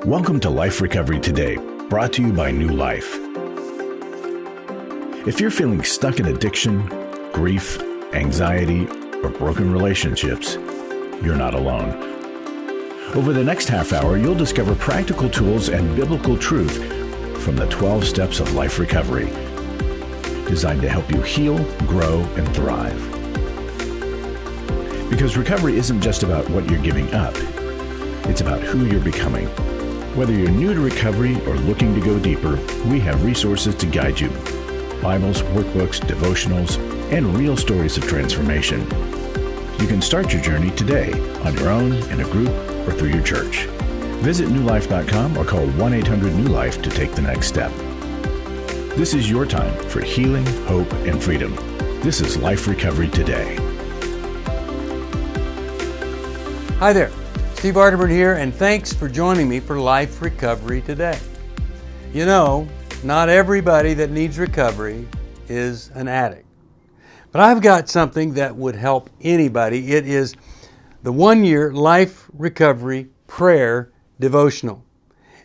Welcome to Life Recovery Today, brought to you by New Life. If you're feeling stuck in addiction, grief, anxiety, or broken relationships, you're not alone. Over the next half hour, you'll discover practical tools and biblical truth from the 12 steps of life recovery, designed to help you heal, grow, and thrive. Because recovery isn't just about what you're giving up, it's about who you're becoming. Whether you're new to recovery or looking to go deeper, we have resources to guide you. Bibles, workbooks, devotionals, and real stories of transformation. You can start your journey today on your own, in a group, or through your church. Visit newlife.com or call 1-800-NEW-LIFE to take the next step. This is your time for healing, hope, and freedom. This is Life Recovery Today. Hi there, Steve Arterburn here, and thanks for joining me for Life Recovery Today. You know, not everybody that needs recovery is an addict. But I've got something that would help anybody. It is the 1-year Life Recovery Prayer Devotional.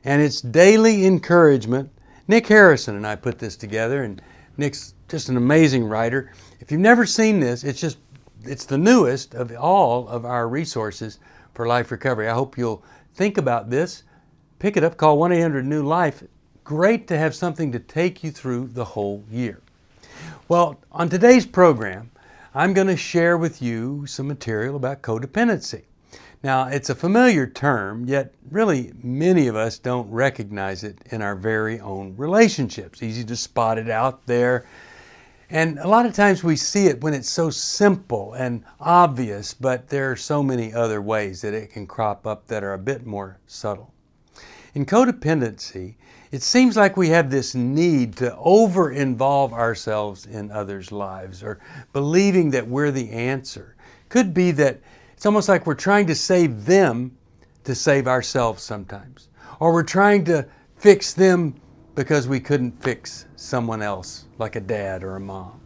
And it's daily encouragement. Nick Harrison and I put this together, and Nick's just an amazing writer. If you've never seen this, it's the newest of all of our resources for life recovery. I hope you'll think about this. Pick it up, call 1-800-NEW-LIFE. Great to have something to take you through the whole year. Well, on today's program, I'm going to share with you some material about codependency. Now, it's a familiar term, yet really many of us don't recognize it in our very own relationships. Easy to spot it out there. And a lot of times we see it when it's so simple and obvious, but there are so many other ways that it can crop up that are a bit more subtle. In codependency, it seems like we have this need to over-involve ourselves in others' lives, or believing that we're the answer. Could be that it's almost like we're trying to save them to save ourselves sometimes. Or we're trying to fix them because we couldn't fix someone else, like a dad or a mom.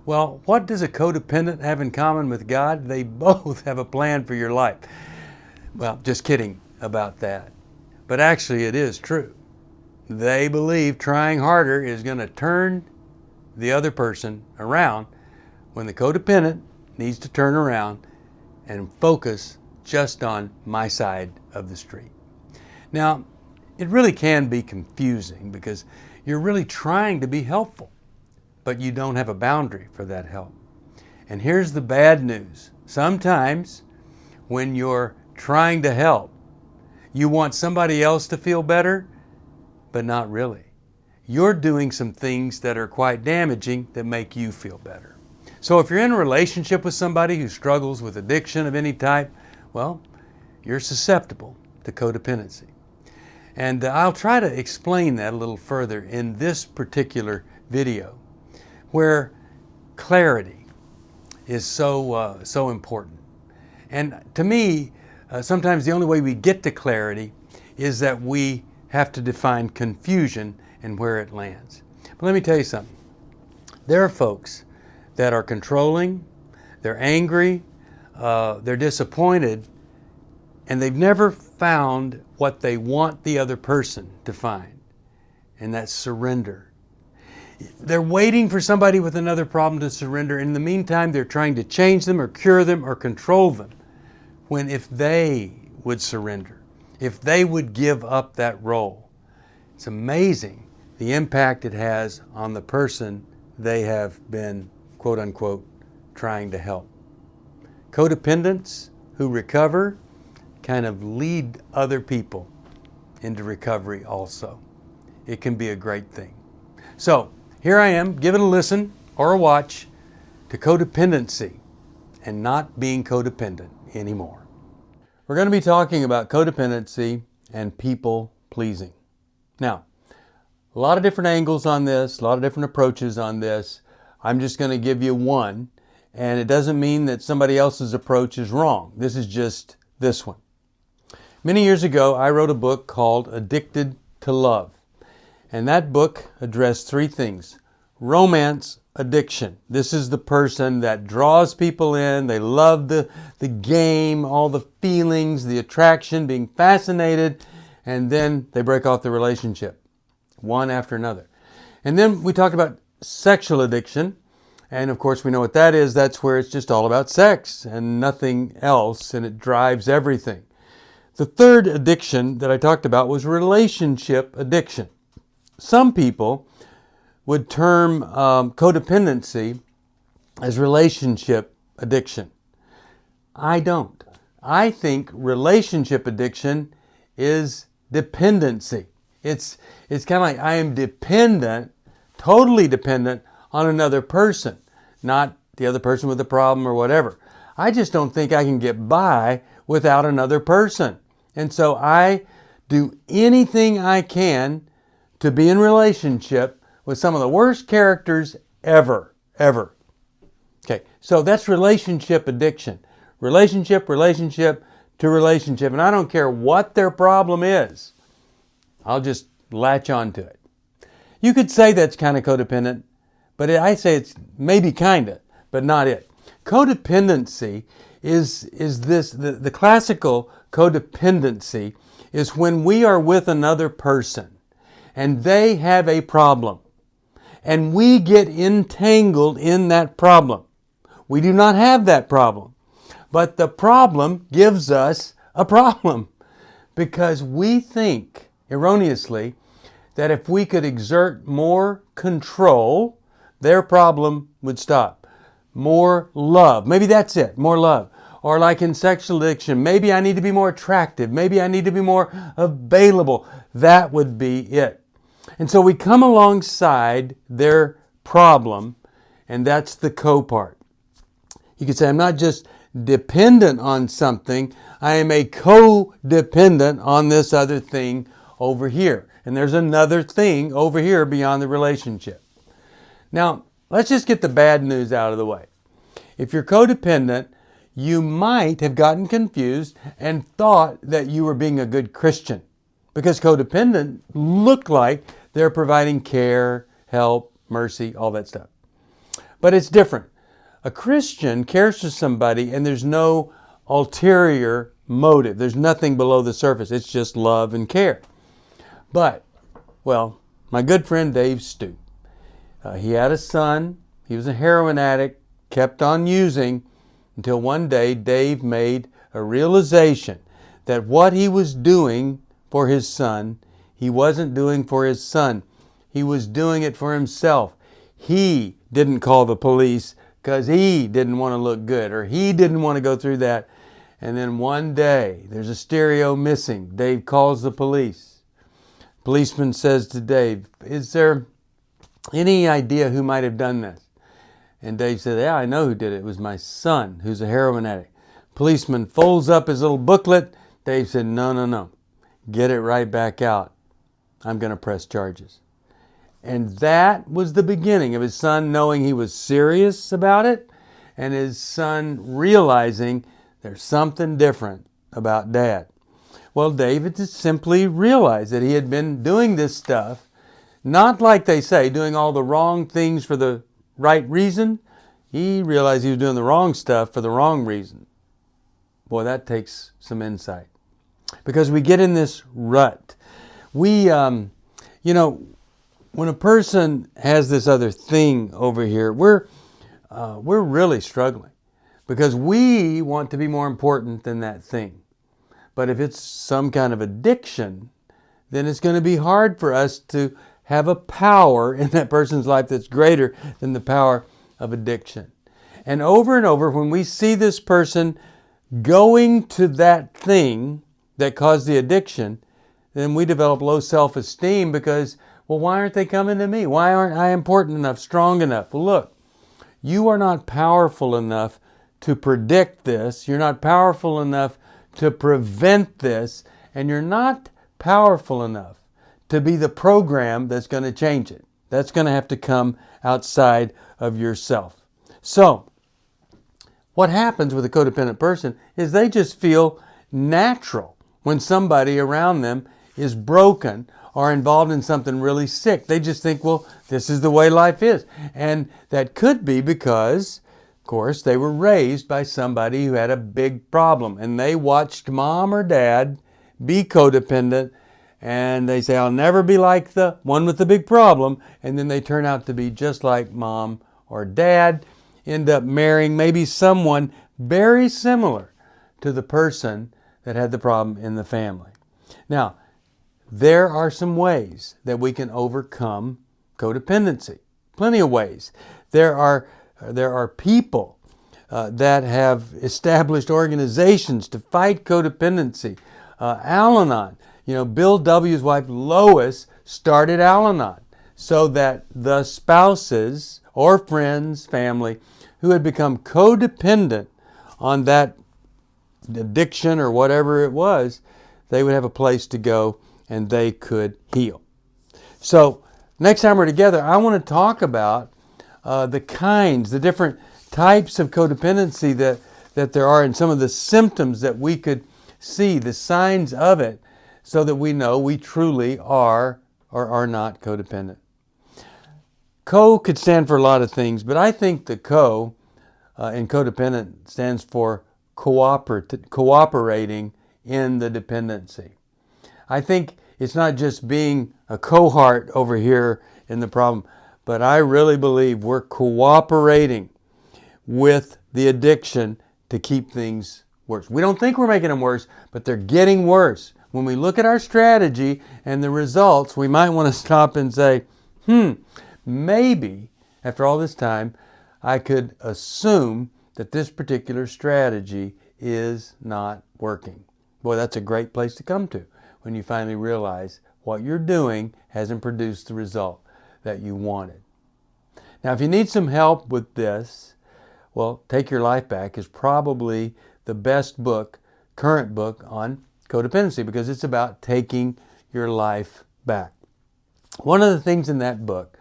Well, what does a codependent have in common with God? They both have a plan for your life. Well, just kidding about that. But actually it is true. They believe trying harder is going to turn the other person around when the codependent needs to turn around and focus just on my side of the street. Now, it really can be confusing because you're really trying to be helpful, but you don't have a boundary for that help. And here's the bad news. Sometimes when you're trying to help, you want somebody else to feel better, but not really. You're doing some things that are quite damaging that make you feel better. So if you're in a relationship with somebody who struggles with addiction of any type, well, you're susceptible to codependency. And I'll try to explain that a little further in this particular video, where clarity is so important. And to me, sometimes the only way we get to clarity is that we have to define confusion and where it lands. But let me tell you something. There are folks that are controlling, they're angry, they're disappointed, and they've never found what they want the other person to find, and that's surrender. They're waiting for somebody with another problem to surrender. In the meantime, they're trying to change them or cure them or control them, when if they would surrender, if they would give up that role, it's amazing the impact it has on the person they have been, quote unquote, trying to help. Codependents who recover kind of lead other people into recovery also. It can be a great thing. So here I am, give it a listen or a watch to codependency and not being codependent anymore. We're going to be talking about codependency and people pleasing. Now, a lot of different angles on this, a lot of different approaches on this. I'm just going to give you one, and it doesn't mean that somebody else's approach is wrong. This is just this one. Many years ago, I wrote a book called Addicted to Love. And that book addressed three things. Romance addiction. This is the person that draws people in. They love the game, all the feelings, the attraction, being fascinated, and then they break off the relationship, one after another. And then we talked about sexual addiction, and of course we know what that is. That's where it's just all about sex and nothing else, and it drives everything. The third addiction that I talked about was relationship addiction. Some people would term codependency as relationship addiction. I don't. I think relationship addiction is dependency. It's kind of like I am dependent, totally dependent on another person, not the other person with a problem or whatever. I just don't think I can get by without another person. And so I do anything I can to be in relationship with some of the worst characters ever. Okay, so that's relationship addiction. Relationship to relationship. And I don't care what their problem is. I'll just latch on to it. You could say that's kind of codependent, but I say it's maybe kind of, but not it. Codependency is this, the classical codependency is when we are with another person and they have a problem and we get entangled in that problem. We do not have that problem, but the problem gives us a problem because we think erroneously that if we could exert more control, their problem would stop. More love. Maybe that's it. More love. Or like in sexual addiction, maybe I need to be more attractive. Maybe I need to be more available. That would be it. And so we come alongside their problem, and that's the co-part. You could say, I'm not just dependent on something, I am a codependent on this other thing over here. And there's another thing over here beyond the relationship. Now, let's just get the bad news out of the way. If you're codependent, you might have gotten confused and thought that you were being a good Christian because codependent look like they're providing care, help, mercy, all that stuff. But it's different. A Christian cares for somebody and there's no ulterior motive. There's nothing below the surface. It's just love and care. But, well, my good friend Dave Stute, he had a son. He was a heroin addict, kept on using until one day Dave made a realization that what he was doing for his son, he wasn't doing for his son. He was doing it for himself. He didn't call the police because he didn't want to look good or he didn't want to go through that. And then one day, there's a stereo missing. Dave calls the police. Policeman says to Dave, is there any idea who might have done this? And Dave said, yeah, I know who did it. It was my son, who's a heroin addict. Policeman folds up his little booklet. Dave said, no. Get it right back out. I'm going to press charges. And that was the beginning of his son knowing he was serious about it and his son realizing there's something different about Dad. Well, David just simply realized that he had been doing this stuff, not like they say, doing all the wrong things for the right reason. He realized he was doing the wrong stuff for the wrong reason. Boy, that takes some insight. Because we get in this rut. We, when a person has this other thing over here, we're really struggling. Because we want to be more important than that thing. But if it's some kind of addiction, then it's going to be hard for us to have a power in that person's life that's greater than the power of addiction. And over, when we see this person going to that thing that caused the addiction, then we develop low self-esteem because, well, why aren't they coming to me? Why aren't I important enough, strong enough? Well, look, you are not powerful enough to predict this. You're not powerful enough to prevent this, and you're not powerful enough to be the program that's going to change it. That's going to have to come outside of yourself. So, what happens with a codependent person is they just feel natural when somebody around them is broken or involved in something really sick. They just think, well, this is the way life is. And that could be because, of course, they were raised by somebody who had a big problem and they watched mom or dad be codependent and they say, I'll never be like the one with the big problem, and then they turn out to be just like mom or dad, end up marrying maybe someone very similar to the person that had the problem in the family. Now, there are some ways that we can overcome codependency. Plenty of ways. There are people that have established organizations to fight codependency. Al-Anon. Bill W.'s wife Lois started Al-Anon so that the spouses or friends, family, who had become codependent on that addiction or whatever it was, they would have a place to go and they could heal. So next time we're together, I want to talk about the different types of codependency that there are, and some of the symptoms that we could see, the signs of it, so that we know we truly are or are not codependent. Co could stand for a lot of things, but I think the co in codependent stands for cooperating in the dependency. I think it's not just being a cohort over here in the problem, but I really believe we're cooperating with the addiction to keep things worse. We don't think we're making them worse, but they're getting worse. When we look at our strategy and the results, we might want to stop and say, maybe after all this time, I could assume that this particular strategy is not working. Boy, that's a great place to come to when you finally realize what you're doing hasn't produced the result that you wanted. Now, if you need some help with this, well, Take Your Life Back is probably the best book, current book on codependency, because it's about taking your life back. One of the things in that book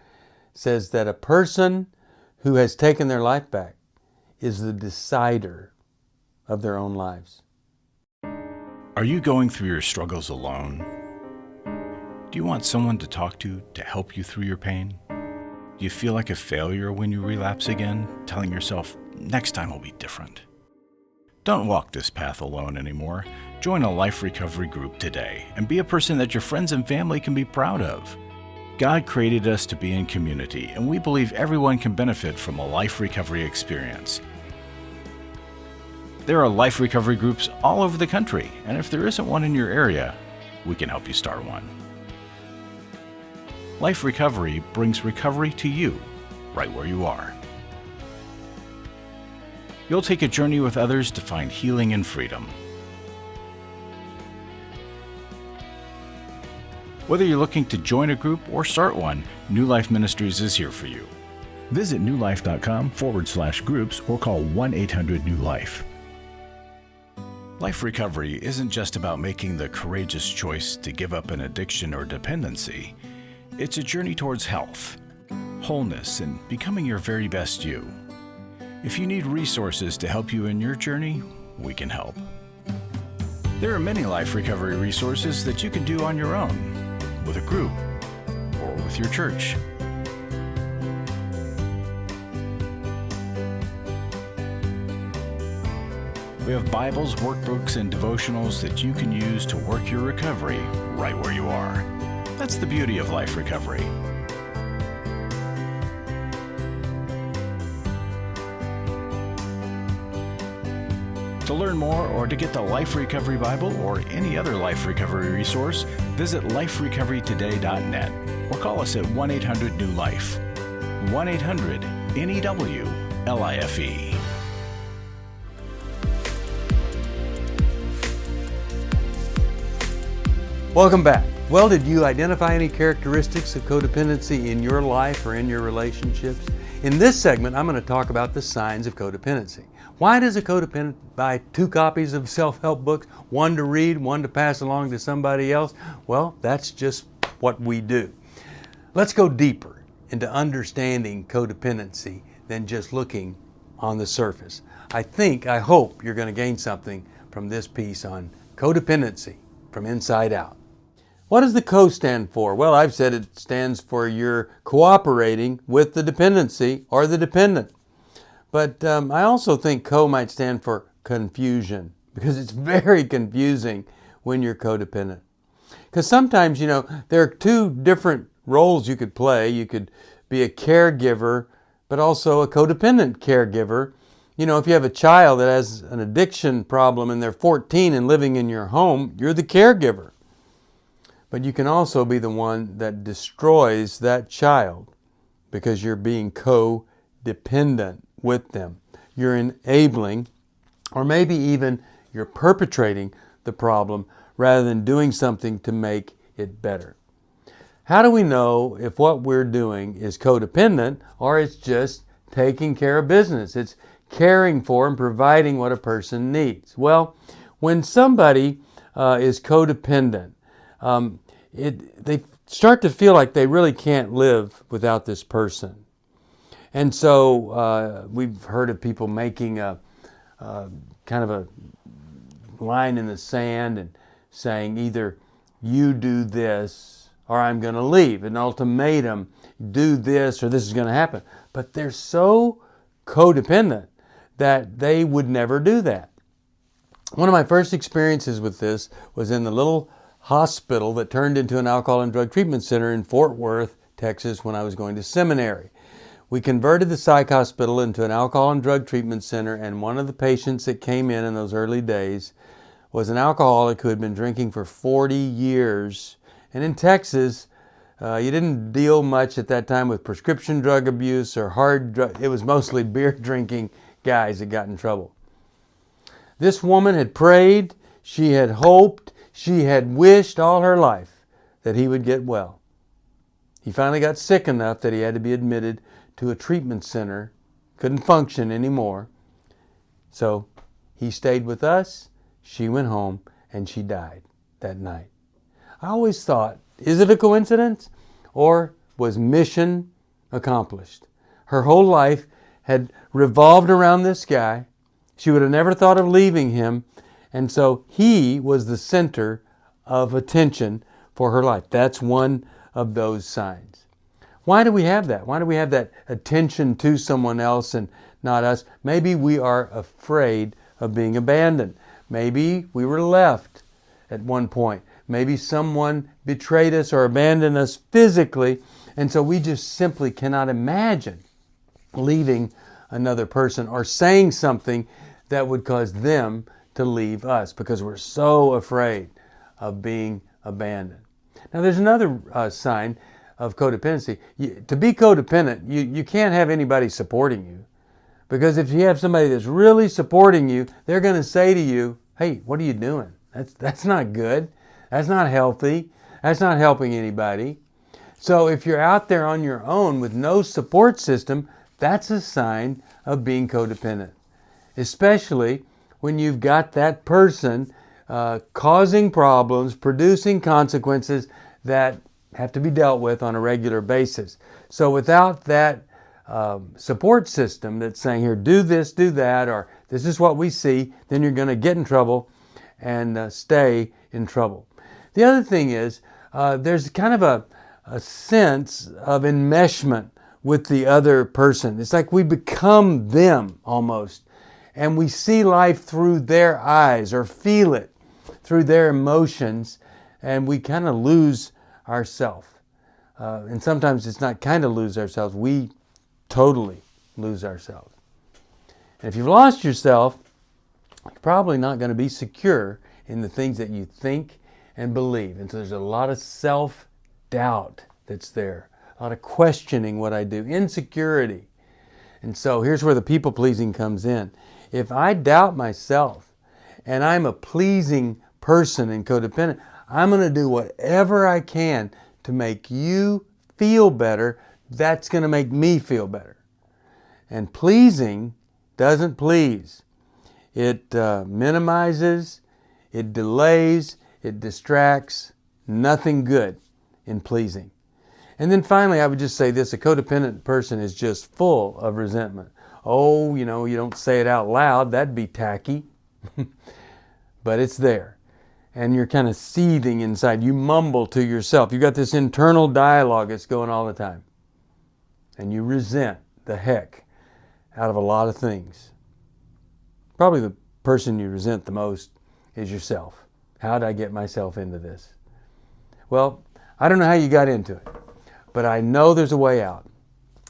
says that a person who has taken their life back is the decider of their own lives. Are you going through your struggles alone? Do you want someone to talk to help you through your pain? Do you feel like a failure when you relapse again, telling yourself, next time will be different? Don't walk this path alone anymore. Join a life recovery group today and be a person that your friends and family can be proud of. God created us to be in community, and we believe everyone can benefit from a life recovery experience. There are life recovery groups all over the country, and if there isn't one in your area, we can help you start one. Life Recovery brings recovery to you, right where you are. You'll take a journey with others to find healing and freedom. Whether you're looking to join a group or start one, New Life Ministries is here for you. Visit newlife.com/groups or call 1-800-NEW-LIFE. Life recovery isn't just about making the courageous choice to give up an addiction or dependency. It's a journey towards health, wholeness, and becoming your very best you. If you need resources to help you in your journey, we can help. There are many life recovery resources that you can do on your own, with a group, or with your church. We have Bibles, workbooks, and devotionals that you can use to work your recovery right where you are. That's the beauty of life recovery. To learn more or to get the Life Recovery Bible or any other life recovery resource, visit liferecoverytoday.net or call us at 1-800-NEW-LIFE. 1-800-NEW-LIFE. Welcome back. Well, did you identify any characteristics of codependency in your life or in your relationships? In this segment, I'm going to talk about the signs of codependency. Why does a codependent buy 2 copies of self-help books, one to read, one to pass along to somebody else? Well, that's just what we do. Let's go deeper into understanding codependency than just looking on the surface. I hope you're going to gain something from this piece on codependency from inside out. What does the CO stand for? Well, I've said it stands for you're cooperating with the dependency or the dependent. But I also think CO might stand for confusion, because it's very confusing when you're codependent. Because sometimes, there are two different roles you could play. You could be a caregiver, but also a codependent caregiver. If you have a child that has an addiction problem and they're 14 and living in your home, you're the caregiver. But you can also be the one that destroys that child because you're being codependent with them. You're enabling, or maybe even you're perpetrating the problem rather than doing something to make it better. How do we know if what we're doing is codependent or it's just taking care of business? It's caring for and providing what a person needs. Well, when somebody is codependent, they start to feel like they really can't live without this person. And so we've heard of people making a kind of a line in the sand and saying either you do this or I'm going to leave, an ultimatum, do this or this is going to happen. But they're so codependent that they would never do that. One of my first experiences with this was in the little hospital that turned into an alcohol and drug treatment center in Fort Worth, Texas, when I was going to seminary. We converted the psych hospital into an alcohol and drug treatment center, and one of the patients that came in those early days was an alcoholic who had been drinking for 40 years. And in Texas, you didn't deal much at that time with prescription drug abuse or hard drug. It was mostly beer drinking guys that got in trouble. This woman had prayed, she had hoped, she had wished all her life that he would get well. He finally got sick enough that he had to be admitted to a treatment center, couldn't function anymore. So he stayed with us, she went home, and she died that night. I always thought, is it a coincidence or was mission accomplished? Her whole life had revolved around this guy. She would have never thought of leaving him, and so he was the center of attention for her life. That's one of those signs. Why do we have that? Why do we have that attention to someone else and not us? Maybe we are afraid of being abandoned. Maybe we were left at one point. Maybe someone betrayed us or abandoned us physically, and so we just simply cannot imagine leaving another person or saying something that would cause them to leave us because we're so afraid of being abandoned. Now there's another sign of codependency. To be codependent, you can't have anybody supporting you, because if you have somebody that's really supporting you, they're going to say to you, hey, what are you doing? That's not good. That's not healthy. That's not helping anybody. So if you're out there on your own with no support system, that's a sign of being codependent, especially when you've got that person causing problems, producing consequences that have to be dealt with on a regular basis. So without that support system that's saying, here, do this, do that, or this is what we see, then you're going to get in trouble and stay in trouble. The other thing is there's kind of a sense of enmeshment with the other person. It's like we become them almost, and we see life through their eyes or feel it through their emotions, and we kind of lose ourselves. And sometimes it's not kind of lose ourselves, we totally lose ourselves. And if you've lost yourself, you're probably not going to be secure in the things that you think and believe. And so there's a lot of self-doubt that's there, a lot of questioning what I do, insecurity. And so here's where the people-pleasing comes in. If I doubt myself and I'm a pleasing person and codependent, I'm going to do whatever I can to make you feel better. That's going to make me feel better. And pleasing doesn't please. It minimizes, it delays, it distracts. Nothing good in pleasing. And then finally, I would just say this: a codependent person is just full of resentment. Oh, you don't say it out loud, that'd be tacky. But it's there. And you're kind of seething inside. You mumble to yourself. You've got this internal dialogue that's going all the time. And you resent the heck out of a lot of things. Probably the person you resent the most is yourself. How did I get myself into this? Well, I don't know how you got into it, but I know there's a way out.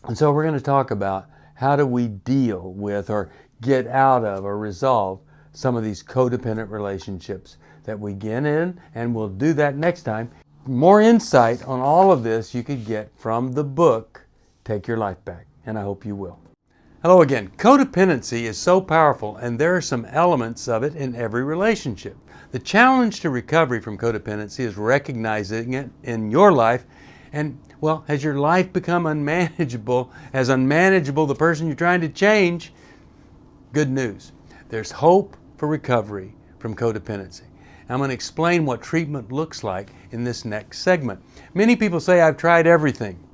And so we're going to talk about how do we deal with or get out of or resolve some of these codependent relationships that we get in, and we'll do that next time. More insight on all of this you could get from the book, Take Your Life Back, and I hope you will. Hello again. Codependency is so powerful, and there are some elements of it in every relationship. The challenge to recovery from codependency is recognizing it in your life, and well, has your life become unmanageable, as unmanageable the person you're trying to change? Good news. There's hope for recovery from codependency. I'm going to explain what treatment looks like in this next segment. Many people say, I've tried everything,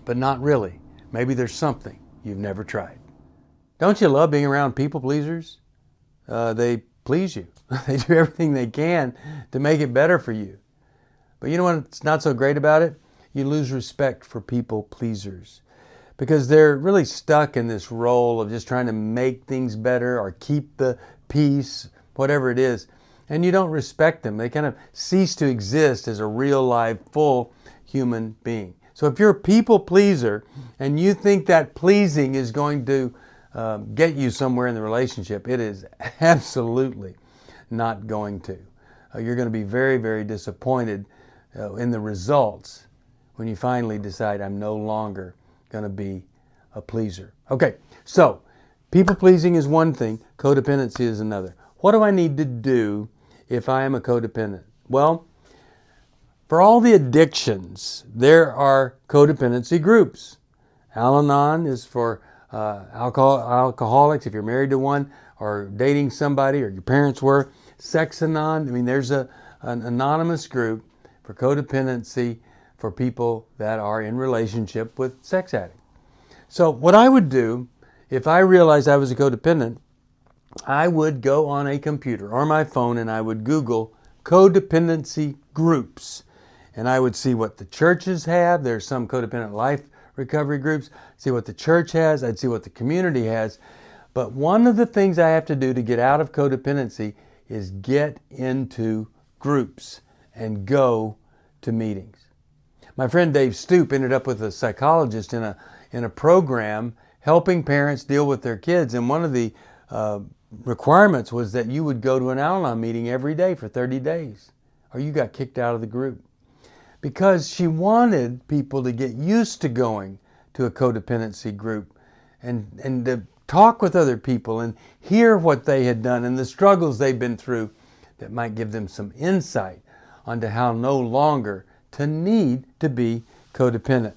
but not really. Maybe there's something you've never tried. Don't you love being around people pleasers? They please you. They do everything they can to make it better for you. But you know what's not so great about it? You lose respect for people pleasers because they're really stuck in this role of just trying to make things better or keep the peace, whatever it is. And you don't respect them. They kind of cease to exist as a real, live, full human being. So if you're a people pleaser and you think that pleasing is going to get you somewhere in the relationship, it is absolutely not going to. You're going to be very, very disappointed in the results when you finally decide, I'm no longer going to be a pleaser. Okay, so people pleasing is one thing, codependency is another. What do I need to do if I am a codependent? Well, for all the addictions, there are codependency groups. Al-Anon is for alcoholics, if you're married to one, or dating somebody, or your parents were. Sex-Anon, there's an anonymous group for codependency for people that are in relationship with sex addicts. So what I would do, if I realized I was a codependent, I would go on a computer or my phone and I would Google codependency groups. And I would see what the churches have. There's some codependent life recovery groups. See what the church has. I'd see what the community has. But one of the things I have to do to get out of codependency is get into groups and go to meetings. My friend Dave Stoop ended up with a psychologist in a program helping parents deal with their kids. And one of the requirements was that you would go to an Al-Anon meeting every day for 30 days or you got kicked out of the group. Because she wanted people to get used to going to a codependency group and to talk with other people and hear what they had done and the struggles they've been through that might give them some insight onto how no longer to need to be codependent.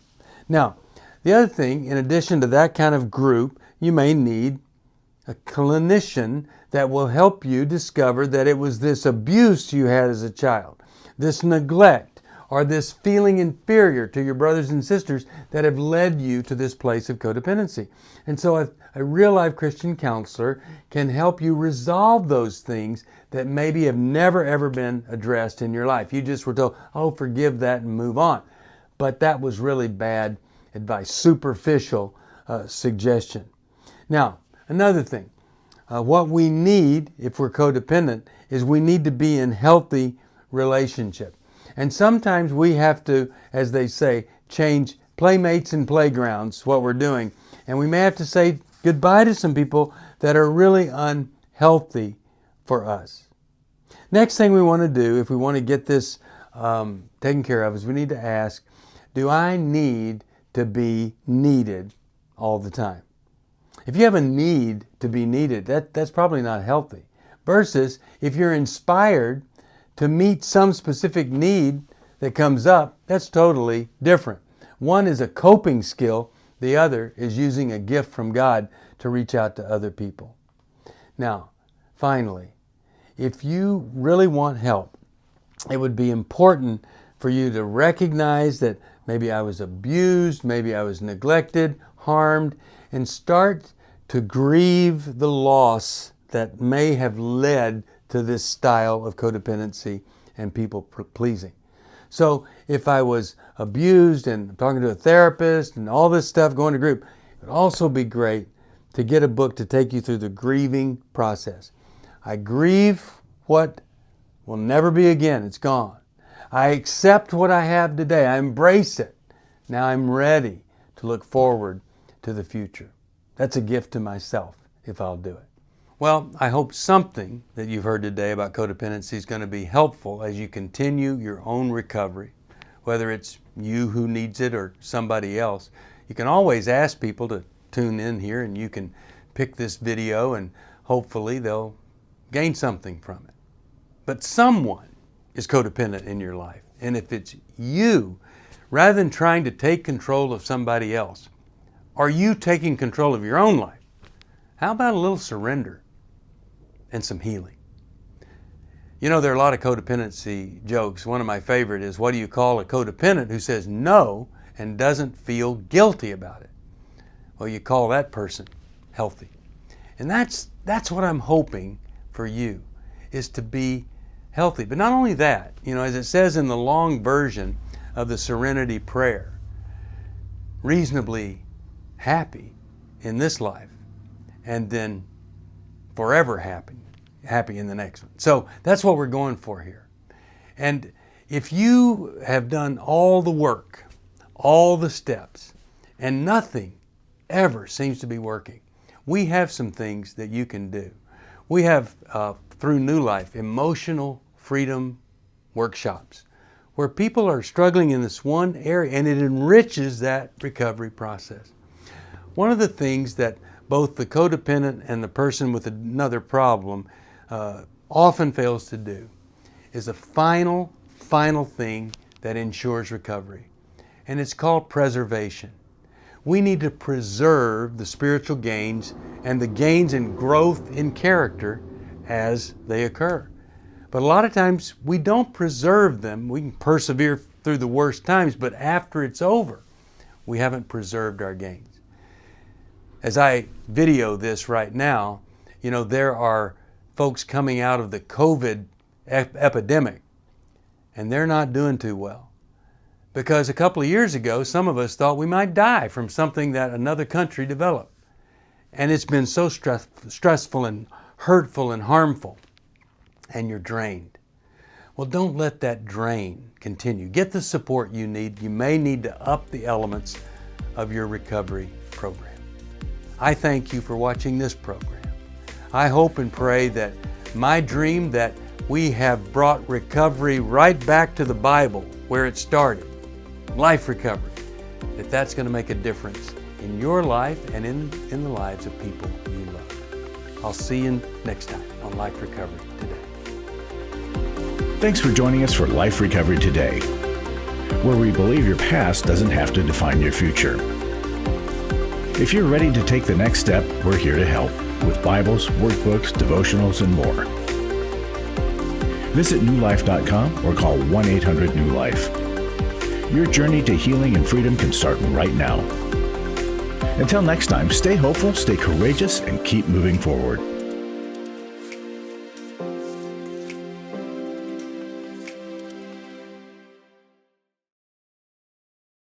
Now, the other thing, in addition to that kind of group, you may need a clinician that will help you discover that it was this abuse you had as a child, this neglect, or this feeling inferior to your brothers and sisters that have led you to this place of codependency. And so a real-life Christian counselor can help you resolve those things that maybe have never, ever been addressed in your life. You just were told, oh, forgive that and move on. But that was really bad advice, superficial suggestion. Now, another thing, what we need if we're codependent is we need to be in healthy relationship. And sometimes we have to, as they say, change playmates and playgrounds, what we're doing. And we may have to say goodbye to some people that are really unhealthy for us. Next thing we want to do, if we want to get this taken care of, is we need to ask, do I need to be needed all the time? If you have a need to be needed, that's probably not healthy. Versus if you're inspired to meet some specific need that comes up, that's totally different. One is a coping skill, the other is using a gift from God to reach out to other people. Now, finally, if you really want help, it would be important for you to recognize that maybe I was abused, maybe I was neglected, harmed, and start to grieve the loss that may have led to this style of codependency and people pleasing. So if I was abused and talking to a therapist and all this stuff, going to group, it would also be great to get a book to take you through the grieving process. I grieve what will never be again. It's gone. I accept what I have today. I embrace it. Now I'm ready to look forward to the future. That's a gift to myself if I'll do it. Well, I hope something that you've heard today about codependency is going to be helpful as you continue your own recovery, whether it's you who needs it or somebody else. You can always ask people to tune in here, and you can pick this video and hopefully they'll gain something from it. But someone is codependent in your life. And if it's you, rather than trying to take control of somebody else, are you taking control of your own life? How about a little surrender and some healing? You know, there are a lot of codependency jokes. One of my favorite is, what do you call a codependent who says no and doesn't feel guilty about it? Well, you call that person healthy. And that's what I'm hoping for you, is to be healthy. But not only that, you know, as it says in the long version of the Serenity Prayer, reasonably happy in this life and then forever happy in the next one. So that's what we're going for here. And if you have done all the work, all the steps, and nothing ever seems to be working, we have some things that you can do. We have, through New Life, emotional freedom workshops where people are struggling in this one area, and it enriches that recovery process. One of the things that both the codependent and the person with another problem often fails to do is a final thing that ensures recovery, and it's called preservation. We need to preserve the spiritual gains and the gains in growth in character as they occur. But a lot of times we don't preserve them. We can persevere through the worst times, but after it's over, we haven't preserved our gains. As I video this right now, you know, there are folks coming out of the COVID epidemic, and they're not doing too well. Because a couple of years ago, some of us thought we might die from something that another country developed. And it's been so stressful and hurtful and harmful, and you're drained. Well, don't let that drain continue. Get the support you need. You may need to up the elements of your recovery program. I thank you for watching this program. I hope and pray that my dream that we have brought recovery right back to the Bible where it started, life recovery, that's going to make a difference in your life and in the lives of people you love. I'll see you next time on Life Recovery Today. Thanks for joining us for Life Recovery Today, where we believe your past doesn't have to define your future. If you're ready to take the next step, we're here to help with Bibles, workbooks, devotionals, and more. Visit newlife.com or call 1-800-NEW-LIFE. Your journey to healing and freedom can start right now. Until next time, stay hopeful, stay courageous, and keep moving forward.